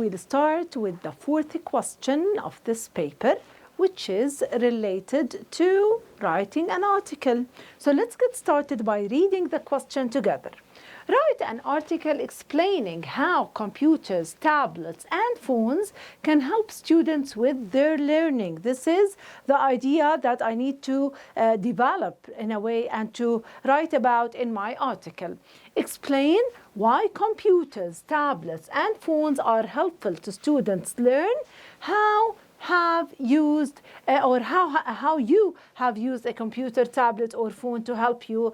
we'll start with the fourth question of this paper, which is related to writing an article. So let's get started by reading the question together. Write an article explaining how computers, tablets, and phones can help students with their learning. This is the idea that I need to develop in a way and to write about in my article. Explain why computers, tablets, and phones are helpful to students learn, how you have used a computer, tablet, or phone to help you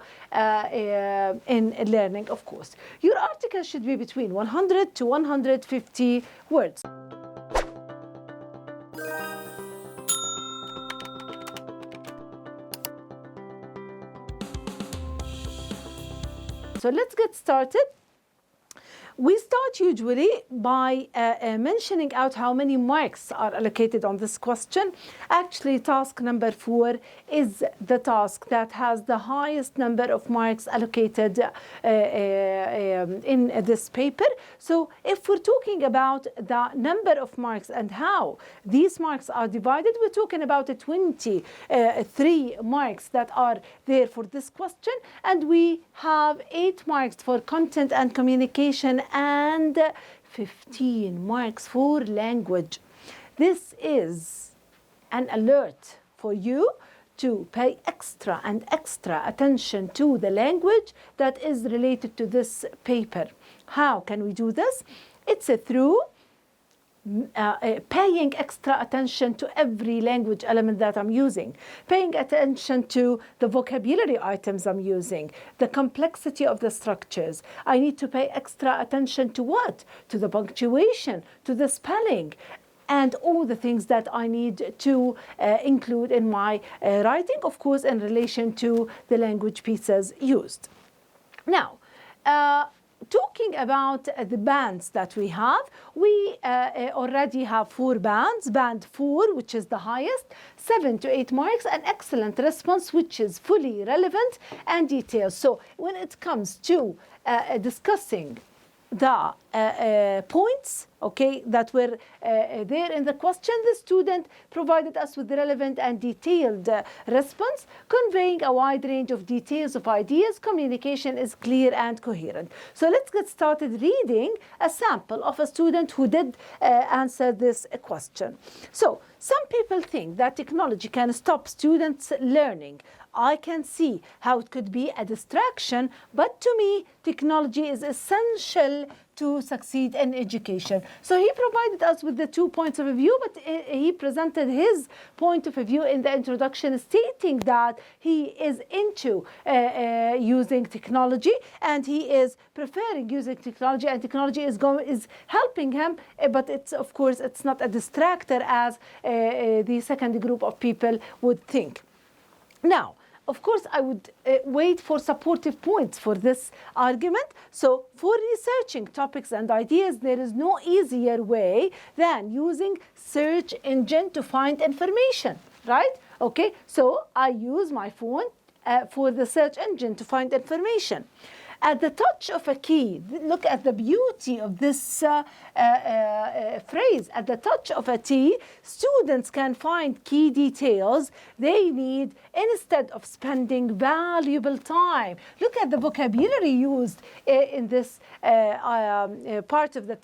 in learning, of course. Your article should be between 100 to 150 words. So let's get started. We start usually by mentioning out how many marks are allocated on this question. Actually, task number 4 is the task that has the highest number of marks allocated in this paper. So if we're talking about the number of marks and how these marks are divided, we're talking about 23 marks that are there for this question, and we have 8 marks for content and communication and 15 marks for language. This is an alert for you to pay extra attention to the language that is related to this paper. How can we do this? It's through paying extra attention to every language element that I'm using, paying attention to the vocabulary items I'm using, the complexity of the structures. I need to pay extra attention to what? To the punctuation, to the spelling, and all the things that I need to include in my writing, of course, in relation to the language pieces used. Now, talking about the bands that we have, we already have 4 bands. Band 4, which is the highest, 7 to 8 marks, an excellent response, which is fully relevant and detailed. So when it comes to discussing the points, okay, that were there in the question, the student provided us with the relevant and detailed response, conveying a wide range of details of ideas. Communication is clear and coherent. So let's get started reading a sample of a student who did answer this question. So some people think that technology can stop students learning. I can see how it could be a distraction, but to me, technology is essential to succeed in education. So he provided us with the 2 points of view, but he presented his point of view in the introduction, stating that he is into using technology, and he is preferring using technology, and technology is helping him, but it's, of course, it's not a distractor as the second group of people would think. Now, of course, I would wait for supportive points for this argument. So for researching topics and ideas, there is no easier way than using search engine to find information, right? Okay, so I use my phone for the search engine to find information. At the touch of a key, look at the beauty of this phrase. At the touch of a key, students can find key details they need instead of spending valuable time. Look at the vocabulary used in this part of the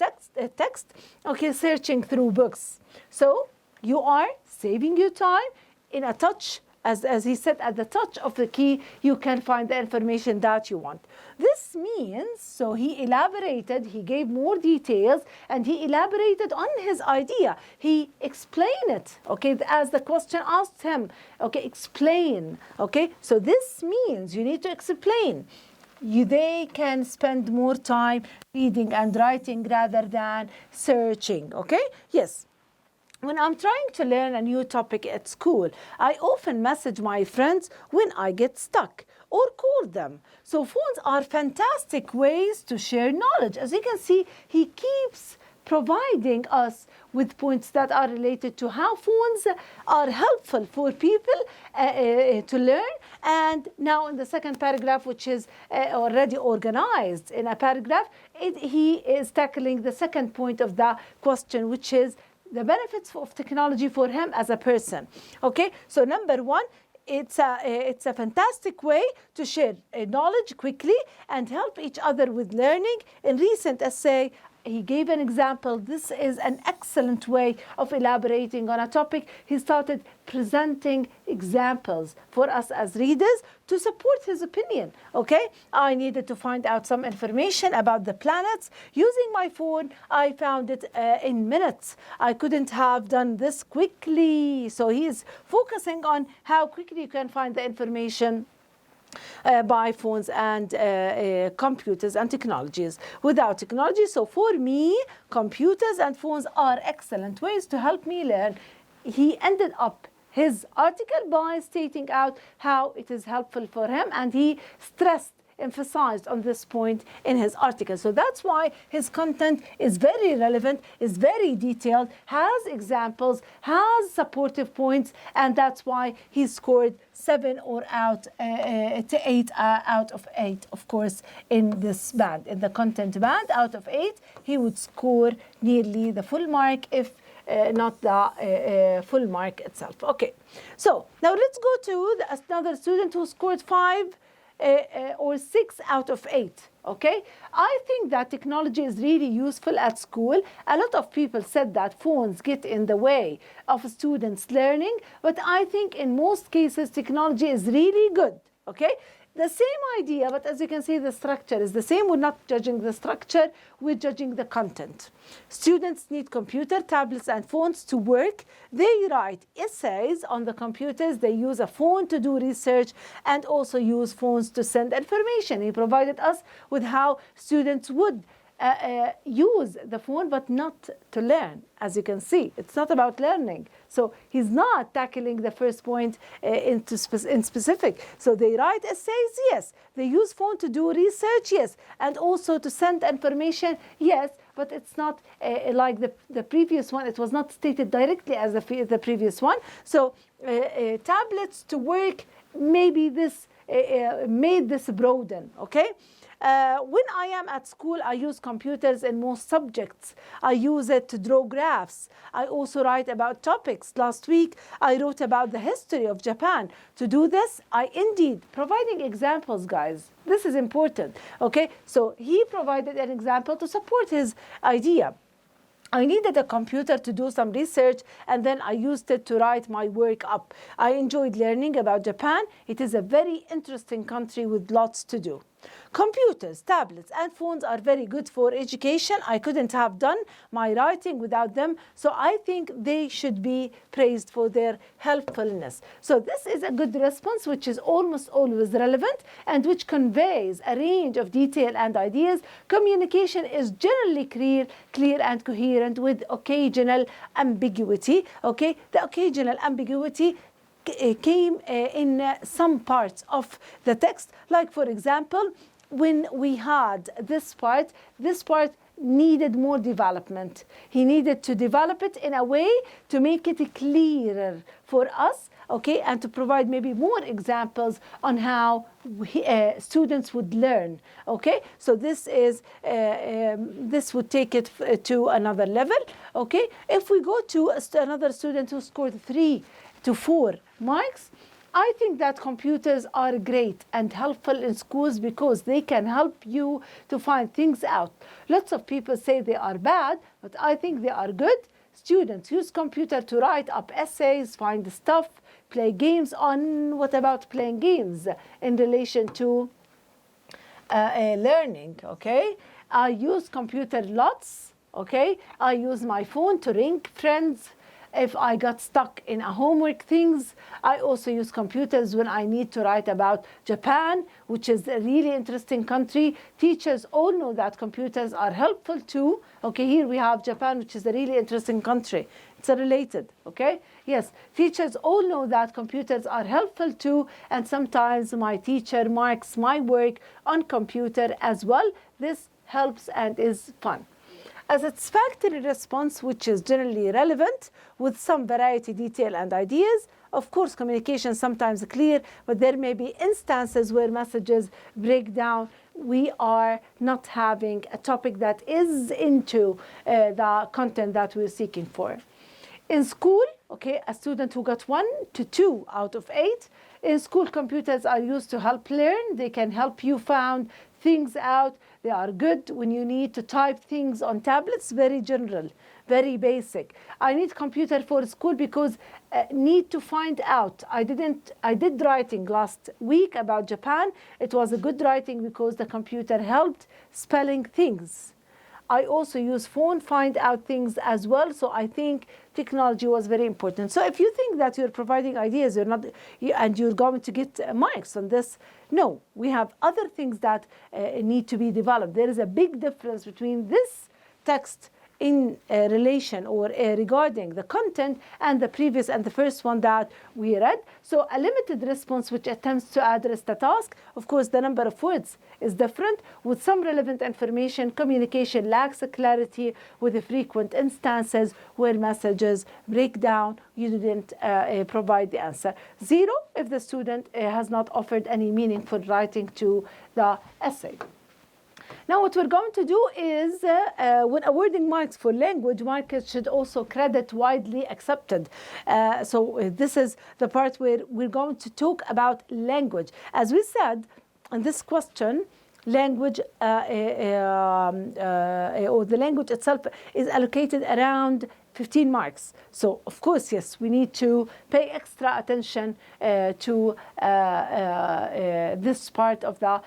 text. Okay, searching through books. So you are saving your time in a touch. As he said, at the touch of the key, you can find the information that you want. This means, so he elaborated, he gave more details, and he elaborated on his idea. He explained it, okay, as the question asked him, okay, explain, okay. So this means you need to explain. They can spend more time reading and writing rather than searching, okay? Yes. When I'm trying to learn a new topic at school, I often message my friends when I get stuck or call them. So phones are fantastic ways to share knowledge. As you can see, he keeps providing us with points that are related to how phones are helpful for people to learn. And now in the second paragraph, which is already organized in a paragraph, he is tackling the second point of the question, which is the benefits of technology for him as a person. Okay, so number one, it's a fantastic way to share knowledge quickly and help each other with learning. In recent essay, he gave an example. This is an excellent way of elaborating on a topic. He started presenting examples for us as readers to support his opinion. Okay, I needed to find out some information about the planets. Using my phone, I found it in minutes. I couldn't have done this quickly. So he is focusing on how quickly you can find the information by phones and computers and technologies. Without technology, so for me, computers and phones are excellent ways to help me learn. He ended up his article by stating out how it is helpful for him, and he emphasized on this point in his article. So that's why his content is very relevant, is very detailed, has examples, has supportive points, and that's why he scored 7 or 8 out of 8, of course, in this band, in the content band. Out of 8, he would score nearly the full mark, if not the full mark itself. Okay, so now let's go to another student who scored 5 or 6 out of 8. Okay, I think that technology is really useful at school. A lot of people said that phones get in the way of students learning, but I think in most cases technology is really good. Okay, the same idea, but as you can see, the structure is the same. We're not judging the structure, we're judging the content. Students need computer, tablets, and phones to work. They write essays on the computers. They use a phone to do research and also use phones to send information. He provided us with how students would use the phone, but not to learn. As you can see, it's not about learning. So he's not tackling the first point in specific. So they write essays, yes. They use phone to do research, yes. And also to send information, yes. But it's not like the previous one. It was not stated directly as the previous one. So tablets to work, maybe this made this broaden, okay? When I am at school, I use computers in most subjects. I use it to draw graphs. I also write about topics. Last week, I wrote about the history of Japan. To do this, I indeed, providing examples, guys. This is important, okay? So he provided an example to support his idea. I needed a computer to do some research, and then I used it to write my work up. I enjoyed learning about Japan. It is a very interesting country with lots to do. Computers, tablets, and phones are very good for education. I couldn't have done my writing without them, so I think they should be praised for their helpfulness. So this is a good response, which is almost always relevant and which conveys a range of detail and ideas. Communication is generally clear and coherent with occasional ambiguity. Okay, the occasional ambiguity came in some parts of the text, like for example, when we had this part needed more development. He needed to develop it in a way to make it clearer for us, okay, and to provide maybe more examples on how students would learn, okay? So this is this would take it to another level, okay? If we go to another student who scored 3 to 4 marks, I think that computers are great and helpful in schools because they can help you to find things out. Lots of people say they are bad, but I think they are good. Students use computer to write up essays, find stuff, play games on. What about playing games in relation to learning, okay? I use computer lots, okay? I use my phone to ring friends if I got stuck in a homework things. I also use computers when I need to write about Japan, which is a really interesting country. Teachers all know that computers are helpful too. Okay, here we have Japan, which is a really interesting country. It's related, okay? Yes, teachers all know that computers are helpful too, and sometimes my teacher marks my work on computer as well. This helps and is fun. a satisfactory response which is generally relevant with some variety, detail, and ideas. Of course, communication sometimes clear, but there may be instances where messages break down. We are not having a topic that is into the content that we're seeking for. In school, okay, a student who got 1 to 2 out of 8. In school, computers are used to help learn. They can help you find things out. They are good when you need to type things on tablets, very general, very basic. I need computer for school because need to find out. I did writing last week about Japan. It was a good writing because the computer helped spelling things. I also use phone, find out things as well. So I think technology was very important. So if you think that you're providing ideas, and you're going to get marks on this, no, we have other things that need to be developed. There is a big difference between this text in relation or regarding the content and the previous and the first one that we read. So a limited response which attempts to address the task. Of course, the number of words is different. With some relevant information, communication lacks clarity with the frequent instances where messages break down. You didn't provide the answer. 0 if the student has not offered any meaningful writing to the essay. Now what we're going to do is, when awarding marks for language, markers should also credit widely accepted. So this is the part where we're going to talk about language. As we said, in this question, language or the language itself is allocated around 15 marks. So, of course, yes, we need to pay extra attention to this part of the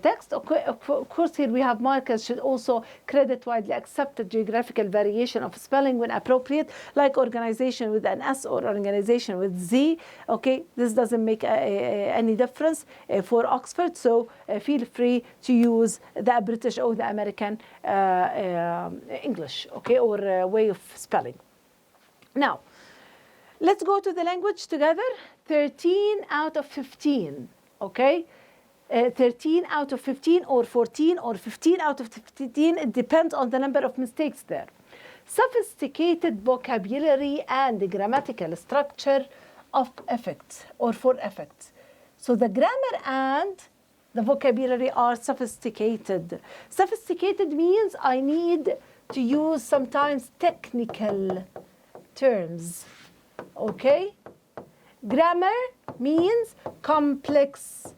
text. Of course, here we have markers should also credit widely accepted geographical variation of spelling when appropriate, like organization with an S or organization with Z. Okay, this doesn't make any difference for Oxford, so feel free to use the British or the American English, okay, or way of spelling. Now, let's go to the language together. 13 out of 15, okay? 13 out of 15 or 14 or 15 out of 15, it depends on the number of mistakes there. Sophisticated vocabulary and grammatical structure of effects or for effects. So the grammar and the vocabulary are sophisticated. Sophisticated means I need to use sometimes technical terms, okay? Grammar means complex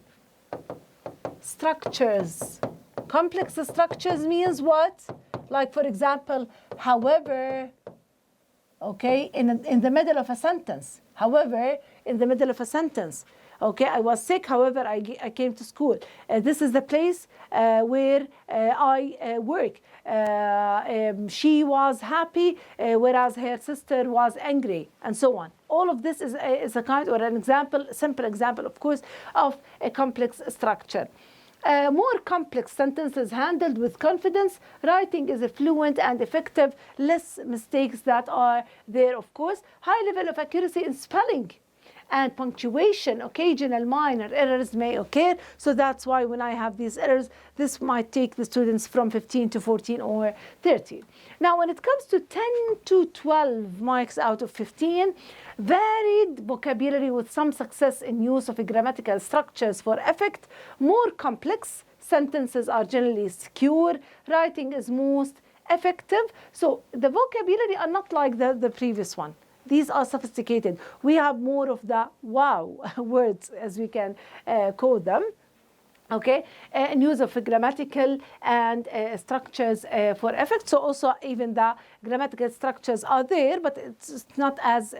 structures. Complex structures means what? Like, for example, however, okay, in the middle of a sentence. However, in the middle of a sentence. Okay, I was sick, however, I came to school. This is the place where I work. She was happy, whereas her sister was angry, and so on. All of this is a kind or an example, simple example, of course, of a complex structure. More complex sentences handled with confidence. Writing is fluent and effective. Less mistakes that are there, of course. High level of accuracy in spelling and punctuation. Occasional minor errors may occur. So that's why when I have these errors, this might take the students from 15 to 14 or 13. Now, when it comes to 10 to 12 marks out of 15, varied vocabulary with some success in use of grammatical structures for effect. More complex sentences are generally secure. Writing is most effective. So the vocabulary are not like the previous one. These are sophisticated. We have more of the wow words, as we can call them. Okay, and use of grammatical and structures for effect. So also even the grammatical structures are there, but it's not as,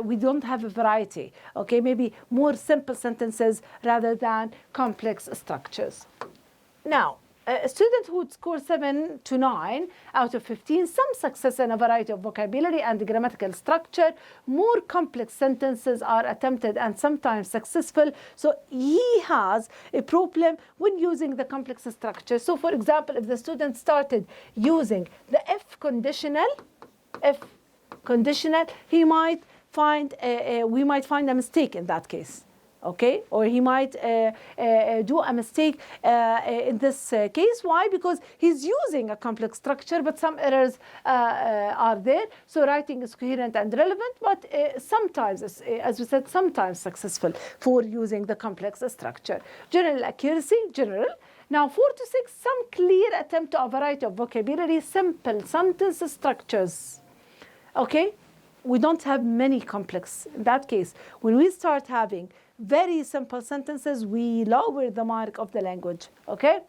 we don't have a variety. Okay, maybe more simple sentences rather than complex structures. Now, a student who would score 7 to 9 out of 15, some success in a variety of vocabulary and grammatical structure. More complex sentences are attempted and sometimes successful. So he has a problem when using the complex structure. So for example, if the student started using the if conditional, he might find we might find a mistake in that case. okay? Or he might do a mistake in this case. Why? Because he's using a complex structure, but some errors are there. So writing is coherent and relevant, but sometimes, as we said, sometimes successful for using the complex structure. General accuracy, general. Now 4 to 6, some clear attempt to a variety of vocabulary, simple sentence structures, okay? We don't have many complex. In that case, when we start having very simple sentences, we lower the mark of the language, okay?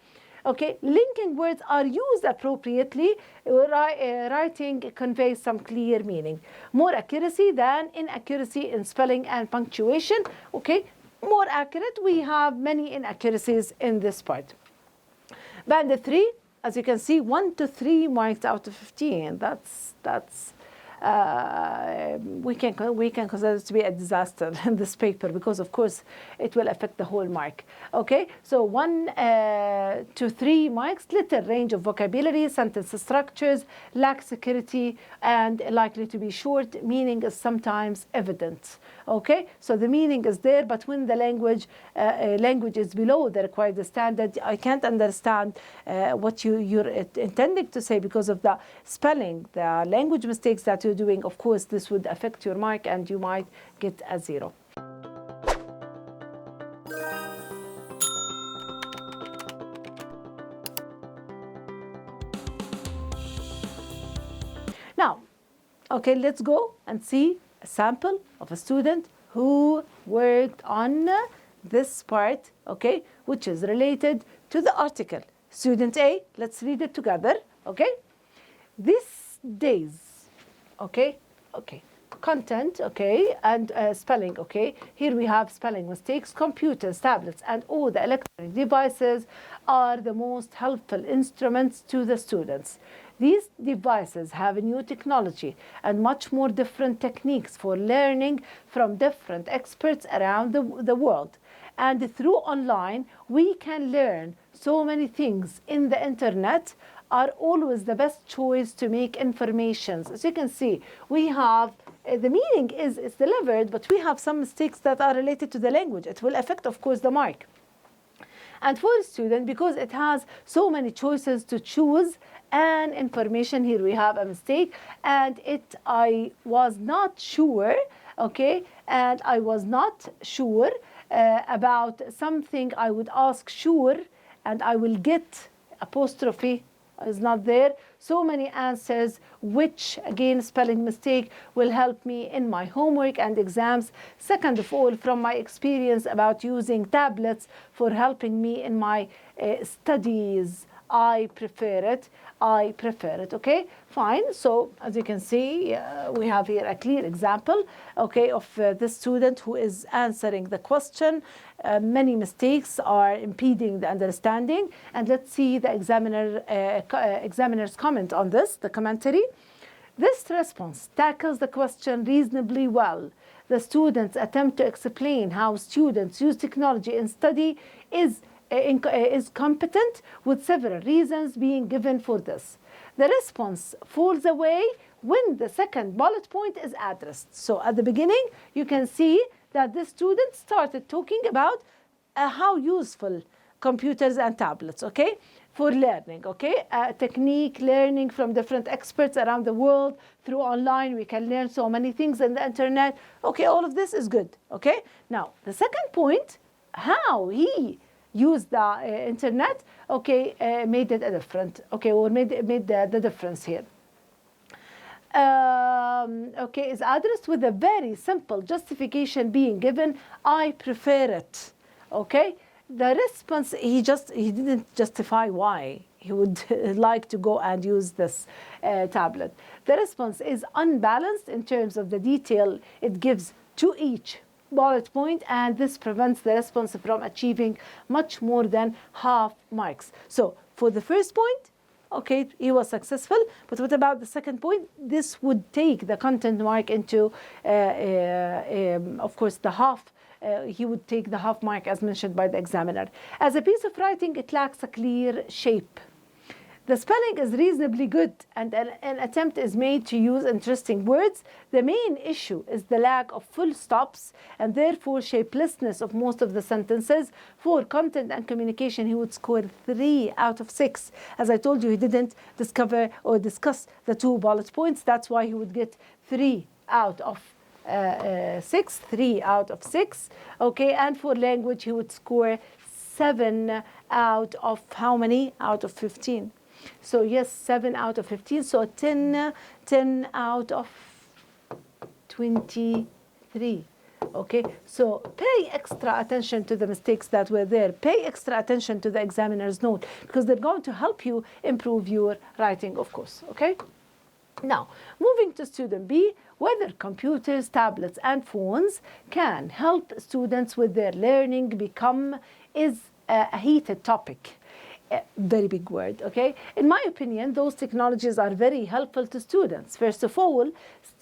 Okay, linking words are used appropriately. Writing conveys some clear meaning. More accuracy than inaccuracy in spelling and punctuation, okay? More accurate, we have many inaccuracies in this part. Band 3, as you can see, 1 to 3 marks out of 15. We can consider it to be a disaster in this paper, because of course it will affect the whole mark. Okay, so 1 to 3 marks, little range of vocabulary, sentence structures, lack security, and likely to be short. Meaning is sometimes evident. Okay, so the meaning is there, but when the language is below the required standard, I can't understand what you're intending to say because of the spelling, the language mistakes that you're doing. Of course, this would affect your mark and you might get a 0. Now, okay, let's go and see a sample of a student who worked on this part, okay, which is related to the article. Student A, let's read it together, okay? These days, okay, content, okay, and spelling, okay. Here we have spelling mistakes. Computers, tablets, and all the electronic devices are the most helpful instruments to the students. These devices have a new technology and much more different techniques for learning from different experts around the world. And through online, we can learn so many things. In the internet are always the best choice to make information. As you can see, we have the meaning is delivered, but we have some mistakes that are related to the language. It will affect, of course, the mark. And for a student, because it has so many choices to choose and information, here we have a mistake, and I was not sure, okay, and I was not sure about something. I would ask sure, and I will get apostrophe is not there. So many answers, which again, spelling mistake will help me in my homework and exams. Second of all, from my experience about using tablets for helping me in my studies, I prefer it, okay, fine. So as you can see, we have here a clear example, okay, of this student who is answering the question. Many mistakes are impeding the understanding. And let's see the examiner's comment on this, the commentary. This response tackles the question reasonably well. The student's attempt to explain how students use technology in study is competent, with several reasons being given for this. The response falls away when the second bullet point is addressed. So at the beginning, you can see that the student started talking about how useful computers and tablets, okay, for learning, okay, technique, learning from different experts around the world. Through online, we can learn so many things in the internet. Okay, all of this is good, okay. Now, the second point, how he used the internet, okay, made it a different, okay, or made the difference here. Okay, is addressed with a very simple justification being given. I prefer it, okay. The response, he didn't justify why he would like to go and use this tablet. The response is unbalanced in terms of the detail it gives to each bullet point, and this prevents the response from achieving much more than half marks. So for the first point, okay, he was successful, but what about the second point? This would take the content mark into, of course, the half. He would take the half mark as mentioned by the examiner. As a piece of writing, it lacks a clear shape. The spelling is reasonably good and an attempt is made to use interesting words. The main issue is the lack of full stops and therefore shapelessness of most of the sentences. For content and communication, he would score 3 out of 6. As I told you, he didn't discover or discuss the 2 bullet points. That's why he would get 3 out of 6, 3 out of 6. Okay, and for language, he would score 7 out of how many? Out of 15. So yes, 7 out of 15. So 10 out of 23. Okay, so pay extra attention to the mistakes that were there. Pay extra attention to the examiner's note because they're going to help you improve your writing, of course. Okay. Now, moving to student B, whether computers, tablets, and phones can help students with their learning is a heated topic. Very big word, okay? In my opinion, those technologies are very helpful to students. First of all,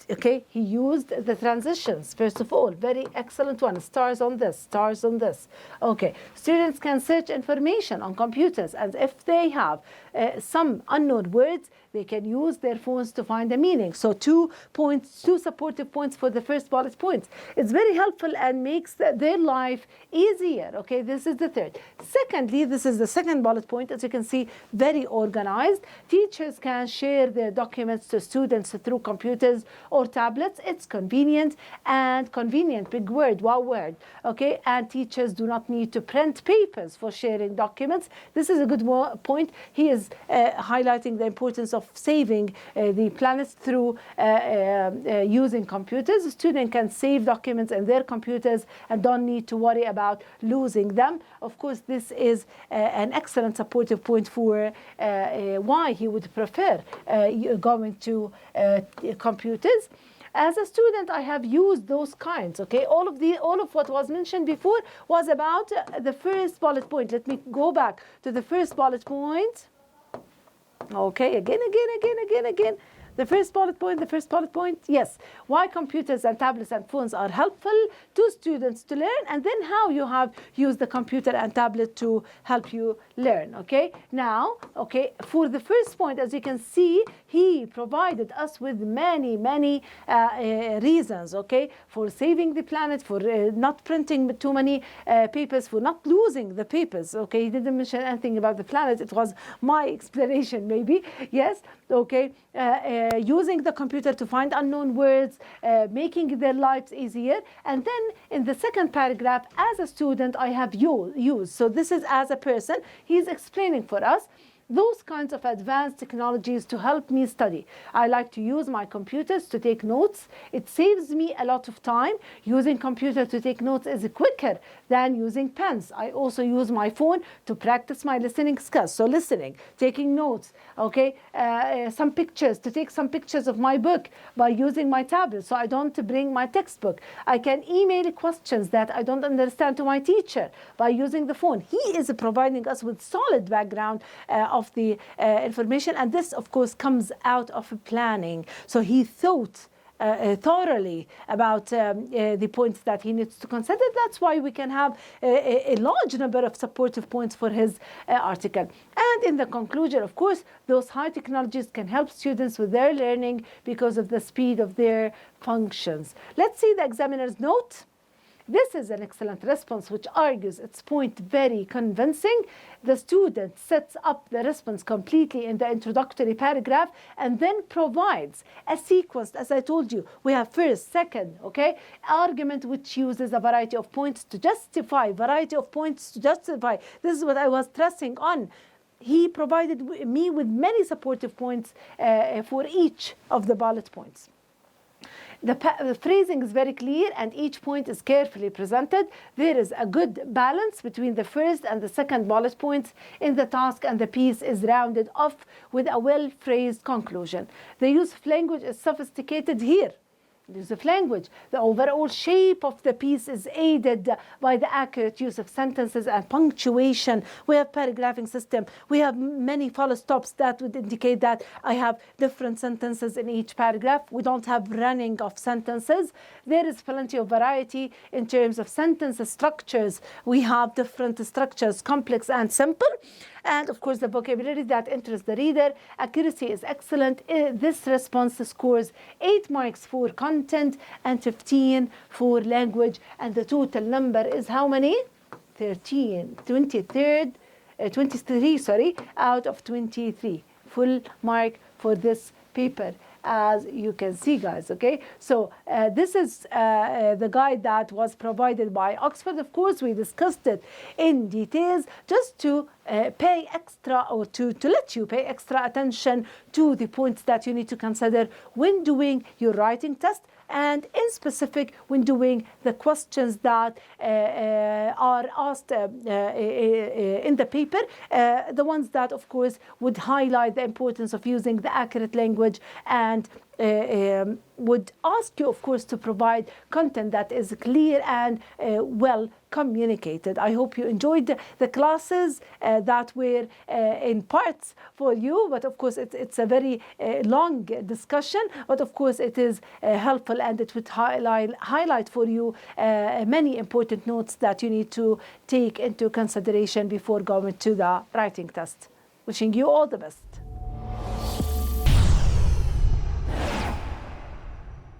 okay, he used the transitions. First of all, very excellent one. Stars on this, stars on this. Okay, students can search information on computers, and if they have some unknown words, they can use their phones to find the meaning. So 2 supportive points for the first bullet point. It's very helpful and makes their life easier. Okay, this is the third. Secondly, this is the second bullet point. As you can see, very organized. Teachers can share their documents to students through computers or tablets. It's convenient, big word, wow word. Okay, and teachers do not need to print papers for sharing documents. This is a good point. He is highlighting the importance of saving the planet through using computers. A student can save documents in their computers and don't need to worry about losing them. Of course, this is an excellent supportive point for why he would prefer going to computers. As a student, I have used those kinds. Okay, all of what was mentioned before was about the first bullet point. Let me go back to the first bullet point. Okay, again. The first bullet point, yes. Why computers and tablets and phones are helpful to students to learn, and then how you have used the computer and tablet to help you learn, okay? Now, okay, for the first point, as you can see, he provided us with many reasons, okay, for saving the planet, for not printing too many papers, for not losing the papers, okay? He didn't mention anything about the planet. It was my explanation, maybe, yes, okay? Using the computer to find unknown words, making their lives easier. And then in the second paragraph, as a student, I have used. So this is as a person, he's explaining for us those kinds of advanced technologies to help me study. I like to use my computers to take notes. It saves me a lot of time. Using computer to take notes is quicker than using pens. I also use my phone to practice my listening skills. So listening, taking notes, okay, to take some pictures of my book by using my tablet so I don't bring my textbook. I can email questions that I don't understand to my teacher by using the phone. He is providing us with solid background of the information, and this of course comes out of planning. So he thought thoroughly about the points that he needs to consider. That's why we can have a large number of supportive points for his article. And in the conclusion, of course, those high technologies can help students with their learning because of the speed of their functions. Let's see the examiner's note. This is an excellent response which argues its point very convincing. The student sets up the response completely in the introductory paragraph and then provides a sequence. As I told you, we have first, second, okay, argument which uses a variety of points to justify, This is what I was stressing on. He provided me with many supportive points for each of the bullet points. The phrasing is very clear and each point is carefully presented. There is a good balance between the first and the second bullet points in the task, and the piece is rounded off with a well-phrased conclusion. The use of language is sophisticated here. Use of language. The overall shape of the piece is aided by the accurate use of sentences and punctuation. We have paragraphing system. We have many full stops that would indicate that I have different sentences in each paragraph. We don't have running of sentences. There is plenty of variety in terms of sentence structures. We have different structures, complex and simple. And of course, the vocabulary that interests the reader. Accuracy is excellent. This response scores 8 marks for content and 15 for language. And the total number is how many? 23 out of 23. Full mark for this paper, as you can see, guys. Okay, so this is the guide that was provided by Oxford. Of course, we discussed it in details just to pay extra, or to let you pay extra attention to the points that you need to consider when doing your writing test, and in specific when doing the questions that are asked in the paper, the ones that of course would highlight the importance of using the accurate language, and would ask you of course to provide content that is clear and well communicated. I hope you enjoyed the classes that were in parts for you, but of course it's a very long discussion, but of course it is helpful, and it would highlight for you many important notes that you need to take into consideration before going to the writing test. Wishing you all the best.